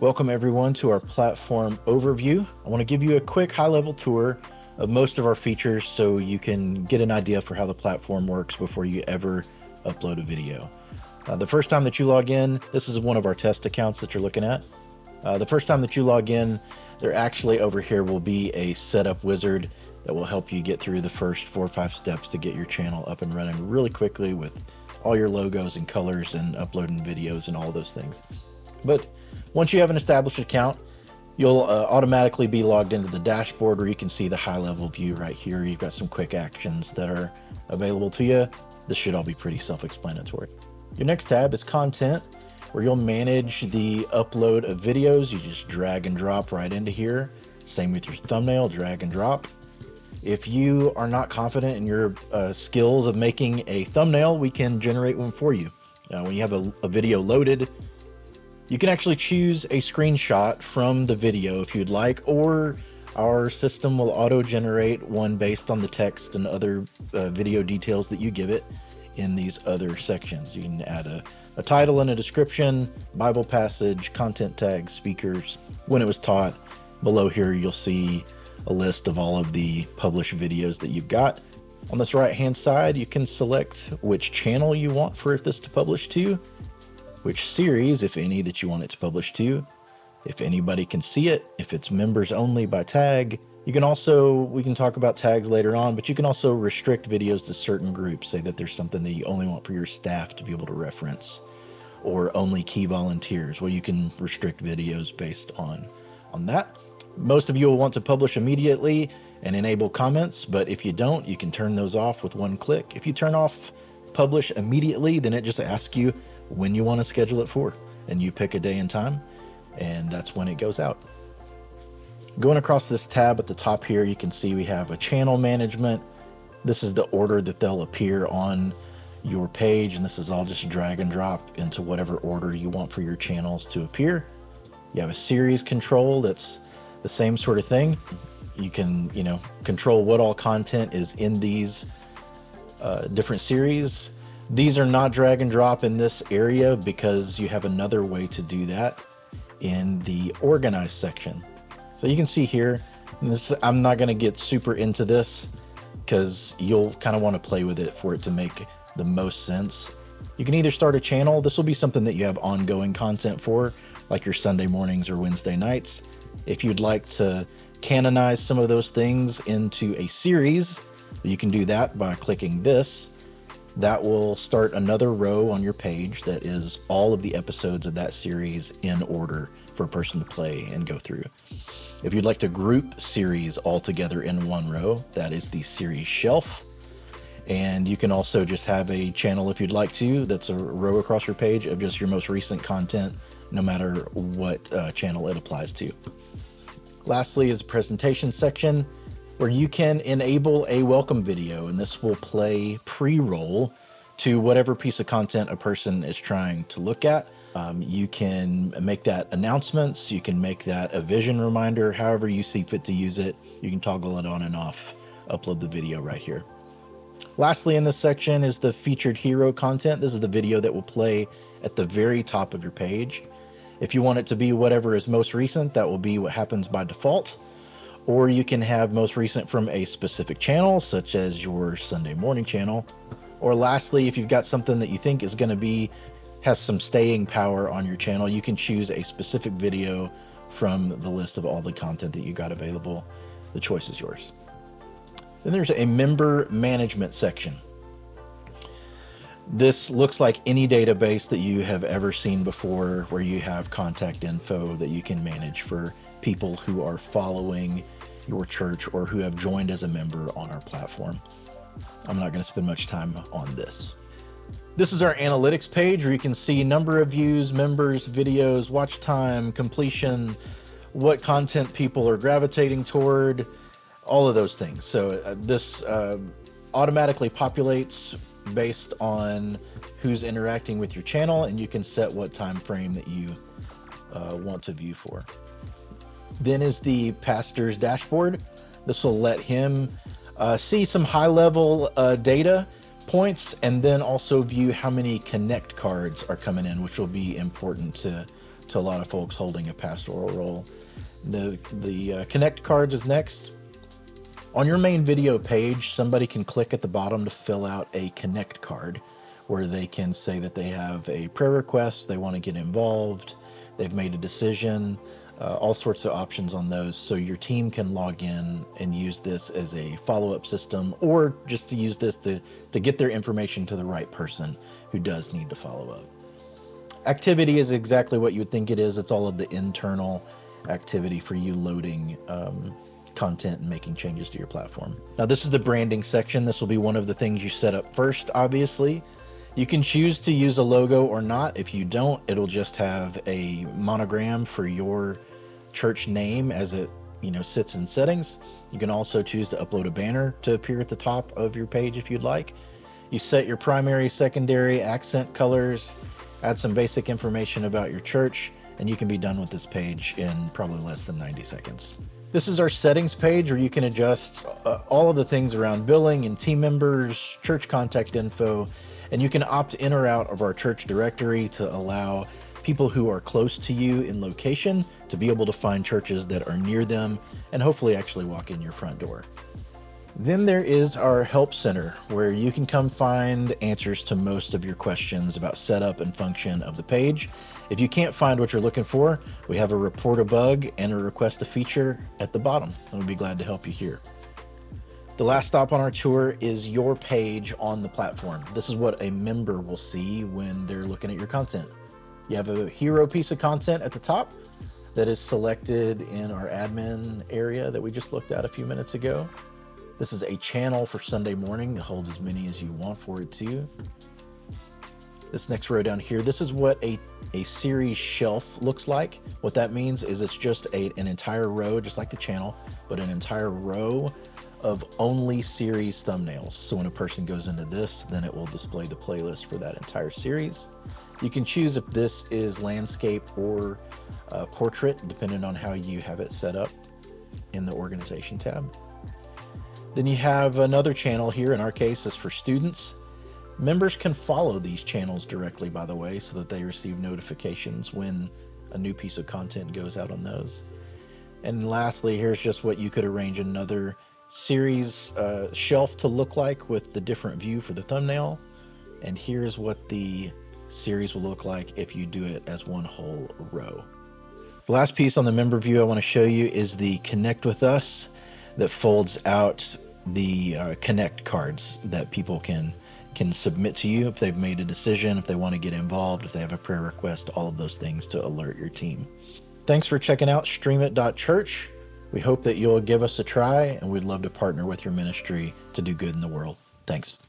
Welcome everyone to our platform overview. I want to give you a quick high-level tour of most of our features so you can get an idea for how the platform works before you ever upload a video. The first time that you log in, this is one of our test accounts that you're looking at. The first time that you log in, there actually over here will be a setup wizard that will help you get through the first 4 or 5 steps to get your channel up and running really quickly with all your logos and colors and uploading videos and all those things. But once you have an established account, you'll automatically be logged into the dashboard where you can see the high-level view right here. You've got some quick actions that are available to you. This should all be pretty self-explanatory. Your next tab is Content, where you'll manage the upload of videos. You just drag and drop right into here. Same with your thumbnail, drag and drop. If you are not confident in your skills of making a thumbnail, we can generate one for you. When you have a video loaded, you can actually choose a screenshot from the video if you'd like, or our system will auto-generate one based on the text and other video details that you give it in these other sections. You can add a title and a description, Bible passage, content tags, speakers, when it was taught. Below here, you'll see a list of all of the published videos that you've got. On this right-hand side, you can select which channel you want for this to publish to, which series, if any, that you want it to publish to, if anybody can see it, if it's members only by tag. You can also, we can talk about tags later on, but you can also restrict videos to certain groups. Say that there's something that you only want for your staff to be able to reference, or only key volunteers. Well, you can restrict videos based on that. Most of you will want to publish immediately and enable comments, but if you don't, you can turn those off with one click. If you turn off publish immediately, then it just asks you when you want to schedule it for, and you pick a day and time, and that's when it goes out. Going across this tab at the top here, you can see we have a channel management. This is the order that they'll appear on your page, and this is all just drag and drop into whatever order you want for your channels to appear. You have a series control that's the same sort of thing. You can, control what all content is in these different series. These are not drag and drop in this area because you have another way to do that in the organize section. So you can see here, I'm not going to get super into this because you'll kind of want to play with it for it to make the most sense. You can either start a channel. This will be something that you have ongoing content for, like your Sunday mornings or Wednesday nights. If you'd like to canonize some of those things into a series, you can do that by clicking this. That will start another row on your page that is all of the episodes of that series in order for a person to play and go through. If you'd like to group series all together in one row, that is the series shelf. And you can also just have a channel if you'd like to, that's a row across your page of just your most recent content, no matter what channel it applies to. Lastly is a presentation section where you can enable a welcome video, and this will play pre-roll to whatever piece of content a person is trying to look at. You can make that announcements, you can make that a vision reminder, however you see fit to use it. You can toggle it on and off, upload the video right here. Lastly in this section is the featured hero content. This is the video that will play at the very top of your page. If you want it to be whatever is most recent, that will be what happens by default. Or you can have most recent from a specific channel, such as your Sunday morning channel. Or lastly, if you've got something that you think is going to has some staying power on your channel, you can choose a specific video from the list of all the content that you got available. The choice is yours. Then there's a member management section. This looks like any database that you have ever seen before, where you have contact info that you can manage for people who are following your church or who have joined as a member on our platform. I'm not going to spend much time on this. This is our analytics page where you can see number of views, members, videos, watch time, completion, what content people are gravitating toward, all of those things. So this automatically populates based on who's interacting with your channel, and you can set what time frame that you want to view for. Then is the pastor's dashboard. This will let him see some high-level data points, and then also view how many connect cards are coming in, which will be important to to a lot of folks holding a pastoral role. The Connect cards is next. On your main video page, somebody can click at the bottom to fill out a Connect card where they can say that they have a prayer request, they want to get involved, they've made a decision, all sorts of options on those. So your team can log in and use this as a follow-up system, or just to use this to get their information to the right person who does need to follow up. Activity is exactly what you would think it is. It's all of the internal activity for you loading content and making changes to your platform. Now, this is the branding section. This will be one of the things you set up first, obviously. You can choose to use a logo or not. If you don't, it'll just have a monogram for your church name as it sits in settings. You can also choose to upload a banner to appear at the top of your page if you'd like. You set your primary, secondary, accent colors, add some basic information about your church, and you can be done with this page in probably less than 90 seconds. This is our settings page where you can adjust all of the things around billing and team members, church contact info, and you can opt in or out of our church directory to allow people who are close to you in location to be able to find churches that are near them and hopefully actually walk in your front door. Then there is our help center where you can come find answers to most of your questions about setup and function of the page. If you can't find what you're looking for, we have a report a bug and a request a feature at the bottom, and we'll be glad to help you here. The last stop on our tour is your page on the platform. This is what a member will see when they're looking at your content. You have a hero piece of content at the top that is selected in our admin area that we just looked at a few minutes ago. This is a channel for Sunday morning that holds as many as you want for it to. This next row down here, this is what a series shelf looks like. What that means is it's just an entire row, just like the channel, but an entire row of only series thumbnails. So when a person goes into this, then it will display the playlist for that entire series. You can choose if this is landscape or portrait, depending on how you have it set up in the organization tab. Then you have another channel here, in our case is for students. Members can follow these channels directly, by the way, so that they receive notifications when a new piece of content goes out on those. And lastly, here's just what you could arrange another series shelf to look like with the different view for the thumbnail. And here's what the series will look like if you do it as one whole row. The last piece on the member view I want to show you is the Connect with Us that folds out the Connect cards that people can submit to you if they've made a decision, if they want to get involved, if they have a prayer request, all of those things to alert your team. Thanks for checking out StreamIt.Church. We hope that you'll give us a try, and we'd love to partner with your ministry to do good in the world. Thanks.